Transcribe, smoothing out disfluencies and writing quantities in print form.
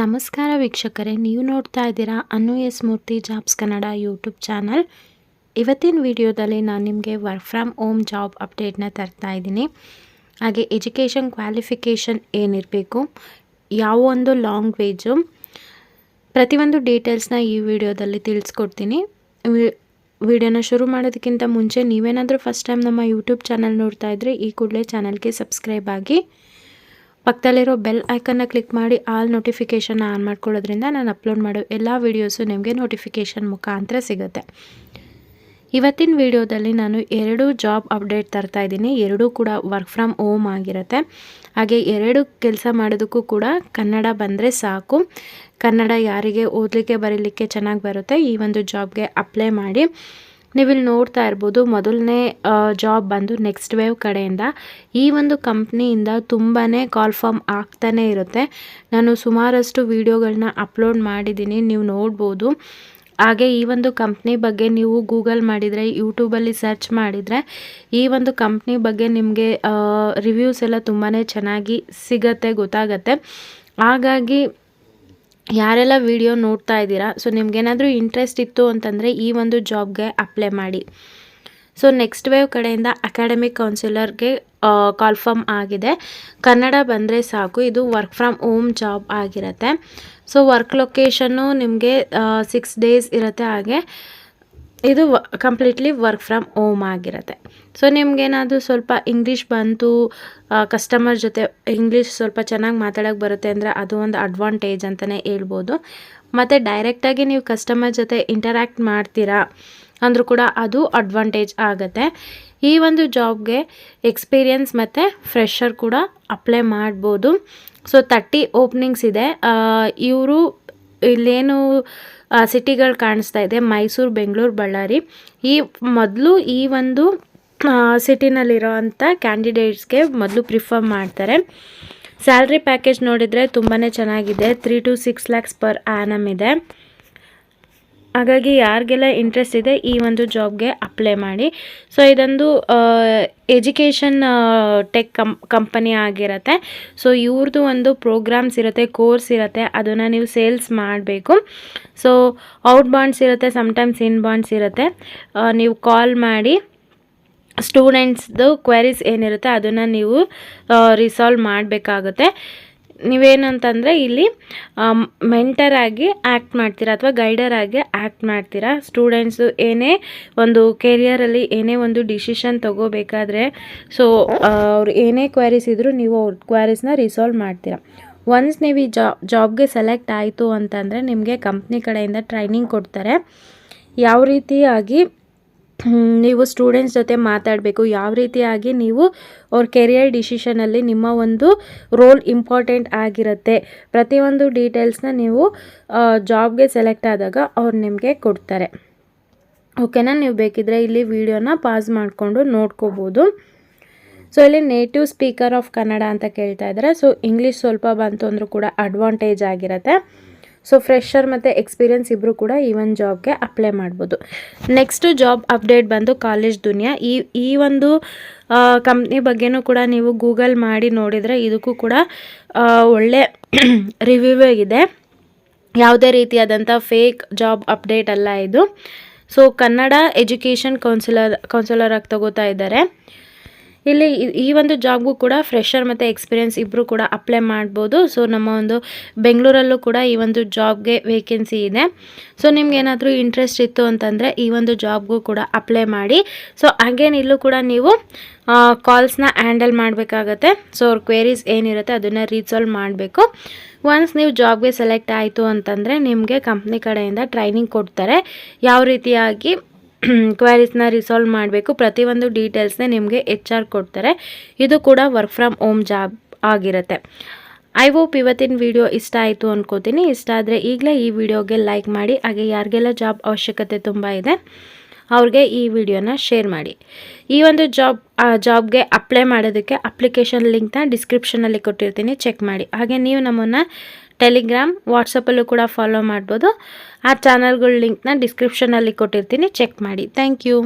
ನಮಸ್ಕಾರ ವೀಕ್ಷಕರೇ, ನೀವು ನೋಡ್ತಾ ಇದ್ದೀರಾ ಅನು ಎಸ್ ಮೂರ್ತಿ ಜಾಬ್ಸ್ ಕನ್ನಡ ಯೂಟ್ಯೂಬ್ ಚಾನಲ್. ಇವತ್ತಿನ ವಿಡಿಯೋದಲ್ಲಿ ನಾನು ನಿಮಗೆ ವರ್ಕ್ ಫ್ರಮ್ ಹೋಮ್ ಜಾಬ್ ಅಪ್ಡೇಟ್ನ ತರ್ತಾ ಇದ್ದೀನಿ. ಹಾಗೆ ಎಜುಕೇಷನ್ ಕ್ವಾಲಿಫಿಕೇಷನ್ ಏನಿರಬೇಕು, ಯಾವ ಒಂದು ಲ್ಯಾಂಗ್ವೇಜು, ಪ್ರತಿಯೊಂದು ಡೀಟೇಲ್ಸ್ನ ಈ ವಿಡಿಯೋದಲ್ಲಿ ತಿಳಿಸ್ಕೊಡ್ತೀನಿ. ವಿಡಿಯೋನ ಶುರು ಮಾಡೋದಕ್ಕಿಂತ ಮುಂಚೆ ನೀವೇನಾದರೂ ಫಸ್ಟ್ ಟೈಮ್ ನಮ್ಮ ಯೂಟ್ಯೂಬ್ ಚಾನಲ್ ನೋಡ್ತಾ ಇದ್ದರೆ ಈ ಕೂಡಲೇ ಚಾನಲ್ಗೆ ಸಬ್ಸ್ಕ್ರೈಬ್ ಆಗಿ ಪಕ್ಕದಲ್ಲಿರೋ ಬೆಲ್ ಐಕನ್ನ ಕ್ಲಿಕ್ ಮಾಡಿ ಆಲ್ ನೋಟಿಫಿಕೇಷನ್ನ ಆನ್ ಮಾಡ್ಕೊಳ್ಳೋದ್ರಿಂದ ನಾನು ಅಪ್ಲೋಡ್ ಮಾಡೋ ಎಲ್ಲ ವೀಡಿಯೋಸು ನಿಮಗೆ ನೋಟಿಫಿಕೇಷನ್ ಮುಖಾಂತರ ಸಿಗುತ್ತೆ. ಇವತ್ತಿನ ವಿಡಿಯೋದಲ್ಲಿ ನಾನು 2 ಜಾಬ್ ಅಪ್ಡೇಟ್ ತರ್ತಾ ಇದ್ದೀನಿ. ಎರಡೂ ಕೂಡ ವರ್ಕ್ ಫ್ರಮ್ ಹೋಮ್ ಆಗಿರುತ್ತೆ. ಹಾಗೆ ಎರಡು ಕೆಲಸ ಮಾಡೋದಕ್ಕೂ ಕೂಡ ಕನ್ನಡ ಬಂದರೆ ಸಾಕು. ಕನ್ನಡ ಯಾರಿಗೆ ಓದಲಿಕ್ಕೆ ಬರೀಲಿಕ್ಕೆ ಚೆನ್ನಾಗಿ ಬರುತ್ತೆ ಈ ಒಂದು ಜಾಬ್ಗೆ ಅಪ್ಲೈ ಮಾಡಿ. ನೀವಿಲ್ಲಿ ನೋಡ್ತಾ ಇರ್ಬೋದು, ಮೊದಲನೇ ಜಾಬ್ ಬಂದು ನೆಕ್ಸ್ಟ್ ವೇವ್ ಕಡೆಯಿಂದ. ಈ ಒಂದು ಕಂಪ್ನಿಯಿಂದ ತುಂಬಾ ಕಾಲ್ ಫಾರ್ಮ್ ಆಗ್ತಾನೆ ಇರುತ್ತೆ. ನಾನು ಸುಮಾರಷ್ಟು ವಿಡಿಯೋಗಳನ್ನ ಅಪ್ಲೋಡ್ ಮಾಡಿದ್ದೀನಿ, ನೀವು ನೋಡ್ಬೋದು. ಹಾಗೆ ಈ ಒಂದು ಕಂಪ್ನಿ ಬಗ್ಗೆ ನೀವು ಗೂಗಲ್ ಮಾಡಿದರೆ, ಯೂಟ್ಯೂಬಲ್ಲಿ ಸರ್ಚ್ ಮಾಡಿದರೆ ಈ ಒಂದು ಕಂಪ್ನಿ ಬಗ್ಗೆ ನಿಮಗೆ ರಿವ್ಯೂಸ್ ಎಲ್ಲ ತುಂಬಾ ಚೆನ್ನಾಗಿ ಸಿಗತ್ತೆ, ಗೊತ್ತಾಗತ್ತೆ. ಹಾಗಾಗಿ ಯಾರೆಲ್ಲ ವಿಡಿಯೋ ನೋಡ್ತಾ ಇದ್ದೀರಾ, ಸೊ ನಿಮ್ಗೇನಾದರೂ ಇಂಟ್ರೆಸ್ಟ್ ಇತ್ತು ಅಂತಂದರೆ ಈ ಒಂದು ಜಾಬ್ಗೆ ಅಪ್ಲೈ ಮಾಡಿ. ಸೊ ನೆಕ್ಸ್ಟ್ ವೇವ್ ಕಡೆಯಿಂದ ಅಕಾಡೆಮಿಕ್ ಕೌನ್ಸಿಲರ್ಗೆ ಕಾಲ್ ಫಾರ್ಮ್ ಆಗಿದೆ. ಕನ್ನಡ ಬಂದರೆ ಸಾಕು. ಇದು ವರ್ಕ್ ಫ್ರಮ್ ಹೋಮ್ ಜಾಬ್ ಆಗಿರುತ್ತೆ. ಸೊ ವರ್ಕ್ ಲೊಕೇಶನ್ನು ನಿಮಗೆ 6 ಡೇಸ್ ಇರುತ್ತೆ. ಹಾಗೆ ಇದು ಕಂಪ್ಲೀಟ್ಲಿ ವರ್ಕ್ ಫ್ರಮ್ ಹೋಮ್ ಆಗಿರುತ್ತೆ. ಸೊ ನಿಮ್ಗೇನಾದರೂ ಸ್ವಲ್ಪ ಇಂಗ್ಲೀಷ್ ಬಂತು, ಕಸ್ಟಮರ್ ಜೊತೆ ಇಂಗ್ಲೀಷ್ ಸ್ವಲ್ಪ ಚೆನ್ನಾಗಿ ಮಾತಾಡೋಕ್ಕೆ ಬರುತ್ತೆ ಅಂದರೆ ಅದು ಒಂದು ಅಡ್ವಾಂಟೇಜ್ ಅಂತಲೇ ಹೇಳ್ಬೋದು. ಮತ್ತು ಡೈರೆಕ್ಟಾಗಿ ನೀವು ಕಸ್ಟಮರ್ ಜೊತೆ ಇಂಟರ್ಯಾಕ್ಟ್ ಮಾಡ್ತೀರಾ ಅಂದರೂ ಕೂಡ ಅದು ಅಡ್ವಾಂಟೇಜ್ ಆಗುತ್ತೆ. ಈ ಒಂದು ಜಾಬ್ಗೆ ಎಕ್ಸ್ಪೀರಿಯನ್ಸ್ ಮತ್ತು ಫ್ರೆಷರ್ ಕೂಡ ಅಪ್ಲೈ ಮಾಡ್ಬೋದು. ಸೊ 30 ಓಪನಿಂಗ್ಸ್ ಇದೆ. ಇವರು ಇಲ್ಲೇನು ಸಿಟಿಗಳು ಕಾಣಿಸ್ತಾ ಇದೆ, ಮೈಸೂರು, ಬೆಂಗಳೂರು, ಬಳ್ಳಾರಿ. ಮೊದಲು ಈ ಒಂದು ಸಿಟಿನಲ್ಲಿರೋ ಅಂಥ ಕ್ಯಾಂಡಿಡೇಟ್ಸ್ಗೆ ಮೊದಲು ಪ್ರಿಫರ್ ಮಾಡ್ತಾರೆ. ಸ್ಯಾಲ್ರಿ ಪ್ಯಾಕೇಜ್ ನೋಡಿದರೆ ತುಂಬಾ ಚೆನ್ನಾಗಿದೆ. 3 to 6 lakhs ಪರ್ ಆ್ಯನಮ್ ಇದೆ. ಹಾಗಾಗಿ ಯಾರಿಗೆಲ್ಲ ಇಂಟ್ರೆಸ್ಟ್ ಇದೆ ಈ ಒಂದು ಜಾಬ್ಗೆ ಅಪ್ಲೈ ಮಾಡಿ. ಸೊ ಇದೊಂದು ಎಜುಕೇಷನ್ ಟೆಕ್ ಕಂಪನಿ ಆಗಿರುತ್ತೆ. ಸೊ ಇವ್ರದ್ದು ಒಂದು ಪ್ರೋಗ್ರಾಮ್ಸ್ ಇರುತ್ತೆ, ಕೋರ್ಸ್ ಇರುತ್ತೆ, ಅದನ್ನು ನೀವು ಸೇಲ್ಸ್ ಮಾಡಬೇಕು. ಸೊ ಔಟ್ ಬಾಂಡ್ಸ್ ಇರುತ್ತೆ, ಸಮ್ಟೈಮ್ಸ್ ಇನ್ ಬಾಂಡ್ಸ್ ಇರುತ್ತೆ. ನೀವು ಕಾಲ್ ಮಾಡಿ ಸ್ಟೂಡೆಂಟ್ಸ್ದು ಕ್ವೆರೀಸ್ ಏನಿರುತ್ತೆ ಅದನ್ನು ನೀವು ರಿಸಾಲ್ವ್ ಮಾಡಬೇಕಾಗುತ್ತೆ. ನೀವೇನಂತಂದರೆ ಇಲ್ಲಿ ಮೆಂಟರ್ ಆಗಿ ಆ್ಯಕ್ಟ್ ಮಾಡ್ತೀರಾ ಅಥವಾ ಗೈಡರ್ ಆಗಿ ಆ್ಯಕ್ಟ್ ಮಾಡ್ತೀರಾ. ಸ್ಟೂಡೆಂಟ್ಸು ಏನೇ ಒಂದು ಕೆರಿಯರಲ್ಲಿ ಏನೇ ಒಂದು ಡಿಸಿಷನ್ ತೊಗೋಬೇಕಾದ್ರೆ, ಸೊ ಅವ್ರು ಏನೇ ಕ್ವೆರೀಸ್ ಇದ್ದರೂ ನೀವು ಅವ್ರ ಕ್ವೆರೀಸ್ನ ರಿಸಾಲ್ವ್ ಮಾಡ್ತೀರಾ. ಒನ್ಸ್ ನೀವು ಈ ಜಾಬ್ಗೆ ಸೆಲೆಕ್ಟ್ ಆಯಿತು ಅಂತಂದರೆ ನಿಮಗೆ ಕಂಪ್ನಿ ಕಡೆಯಿಂದ ಟ್ರೈನಿಂಗ್ ಕೊಡ್ತಾರೆ. ಯಾವ ರೀತಿಯಾಗಿ ನೀವು ಸ್ಟೂಡೆಂಟ್ಸ್ ಜೊತೆ ಮಾತಾಡಬೇಕು, ಯಾವ ರೀತಿಯಾಗಿ ನೀವು ಅವ್ರ ಕೆರಿಯರ್ ಡಿಸಿಷನಲ್ಲಿ ನಿಮ್ಮ ಒಂದು ರೋಲ್ ಇಂಪಾರ್ಟೆಂಟ್ ಆಗಿರುತ್ತೆ, ಪ್ರತಿಯೊಂದು ಡೀಟೇಲ್ಸ್ನ ನೀವು ಜಾಬ್ಗೆ ಸೆಲೆಕ್ಟ್ ಆದಾಗ ಅವ್ರು ನಿಮಗೆ ಕೊಡ್ತಾರೆ. ಓಕೆನಾ? ನೀವು ಬೇಕಿದ್ರೆ ಇಲ್ಲಿ ವಿಡಿಯೋನ ಪಾಸ್ ಮಾಡಿಕೊಂಡು ನೋಡ್ಕೋಬೋದು. ಸೊ ಇಲ್ಲಿ ನೇಟಿವ್ ಸ್ಪೀಕರ್ ಆಫ್ ಕನ್ನಡ ಅಂತ ಕೇಳ್ತಾ ಇದ್ದಾರೆ. ಸೊ ಇಂಗ್ಲೀಷ್ ಸ್ವಲ್ಪ ಬಂತು ಅಂದರೂ ಕೂಡ ಅಡ್ವಾಂಟೇಜ್ ಆಗಿರುತ್ತೆ. ಸೊ ಫ್ರೆಷರ್ ಮತ್ತು ಎಕ್ಸ್ಪೀರಿಯನ್ಸ್ ಇಬ್ಬರು ಕೂಡ ಈ ಒಂದು ಜಾಬ್ಗೆ ಅಪ್ಲೈ ಮಾಡ್ಬೋದು. ನೆಕ್ಸ್ಟು ಜಾಬ್ ಅಪ್ಡೇಟ್ ಬಂದು ಕಾಲೇಜ್ ದುನಿಯಾ. ಈ ಒಂದು ಕಂಪ್ನಿ ಬಗ್ಗೆನೂ ಕೂಡ ನೀವು ಗೂಗಲ್ ಮಾಡಿ ನೋಡಿದರೆ ಇದಕ್ಕೂ ಕೂಡ ಒಳ್ಳೆ ರಿವ್ಯೂ ಇದೆ. ಯಾವುದೇ ರೀತಿಯಾದಂಥ ಫೇಕ್ ಜಾಬ್ ಅಪ್ಡೇಟ್ ಅಲ್ಲ ಇದು. ಸೊ ಕನ್ನಡ ಎಜುಕೇಷನ್ ಕೌನ್ಸಿಲರ್ ಆಗಿ ತಗೋತಾ ಇದ್ದಾರೆ. ಇಲ್ಲಿ ಈ ಒಂದು ಜಾಬ್ಗೂ ಕೂಡ ಫ್ರೆಷರ್ ಮತ್ತು ಎಕ್ಸ್ಪೀರಿಯನ್ಸ್ ಇಬ್ಬರು ಕೂಡ ಅಪ್ಲೈ ಮಾಡ್ಬೋದು. ಸೊ ನಮ್ಮ ಒಂದು ಬೆಂಗಳೂರಲ್ಲೂ ಕೂಡ ಈ ಒಂದು ಜಾಬ್ಗೆ ವೇಕೆನ್ಸಿ ಇದೆ. ಸೊ ನಿಮ್ಗೇನಾದರೂ ಇಂಟ್ರೆಸ್ಟ್ ಇತ್ತು ಅಂತಂದರೆ ಈ ಒಂದು ಜಾಬ್ಗೂ ಕೂಡ ಅಪ್ಲೈ ಮಾಡಿ. ಸೊ ಅಗೇನ್ ಇಲ್ಲೂ ಕೂಡ ನೀವು ಕಾಲ್ಸ್ನ ಹ್ಯಾಂಡಲ್ ಮಾಡಬೇಕಾಗತ್ತೆ. ಸೊ ಅವ್ರ ಕ್ವೇರೀಸ್ ಏನಿರುತ್ತೆ ಅದನ್ನು ರಿಸಾಲ್ವ್ ಮಾಡಬೇಕು. ಒನ್ಸ್ ನೀವು ಜಾಬ್ಗೆ ಸೆಲೆಕ್ಟ್ ಆಯಿತು ಅಂತಂದರೆ ನಿಮಗೆ ಕಂಪ್ನಿ ಕಡೆಯಿಂದ ಟ್ರೈನಿಂಗ್ ಕೊಡ್ತಾರೆ, ಯಾವ ರೀತಿಯಾಗಿ ಕ್ವೈರೀಸ್ನ ರಿಸಾಲ್ವ್ ಮಾಡಬೇಕು, ಪ್ರತಿಯೊಂದು ಡೀಟೇಲ್ಸ್ನ ನಿಮಗೆ HR ಕೊಡ್ತಾರೆ. ಇದು ಕೂಡ ವರ್ಕ್ ಫ್ರಮ್ ಹೋಮ್ ಜಾಬ್ ಆಗಿರುತ್ತೆ. ಐ ಹೋಪ್ ಇವತ್ತಿನ ವಿಡಿಯೋ ಇಷ್ಟ ಆಯಿತು ಅನ್ಕೋತೀನಿ. ಇಷ್ಟ ಆದರೆ ಈಗಲೇ ಈ ವಿಡಿಯೋಗೆ ಲೈಕ್ ಮಾಡಿ. ಹಾಗೆ ಯಾರಿಗೆಲ್ಲ ಜಾಬ್ ಅವಶ್ಯಕತೆ ತುಂಬ ಇದೆ ಅವ್ರಿಗೆ ಈ ವಿಡಿಯೋನ ಶೇರ್ ಮಾಡಿ. ಈ ಒಂದು ಜಾಬ್ಗೆ ಅಪ್ಲೈ ಮಾಡೋದಕ್ಕೆ ಅಪ್ಲಿಕೇಶನ್ ಲಿಂಕ್ನ ಡಿಸ್ಕ್ರಿಪ್ಷನಲ್ಲಿ ಕೊಟ್ಟಿರ್ತೀನಿ, ಚೆಕ್ ಮಾಡಿ. ಹಾಗೆ ನೀವು ನಮ್ಮನ್ನು ಟೆಲಿಗ್ರಾಮ್, ವಾಟ್ಸಪ್ಪಲ್ಲೂ ಕೂಡ ಫಾಲೋ ಮಾಡ್ಬೋದು. ಆ ಚಾನಲ್ಗಳ ಲಿಂಕ್ನ ಡಿಸ್ಕ್ರಿಪ್ಷನಲ್ಲಿ ಕೊಟ್ಟಿರ್ತೀನಿ, ಚೆಕ್ ಮಾಡಿ. Thank you.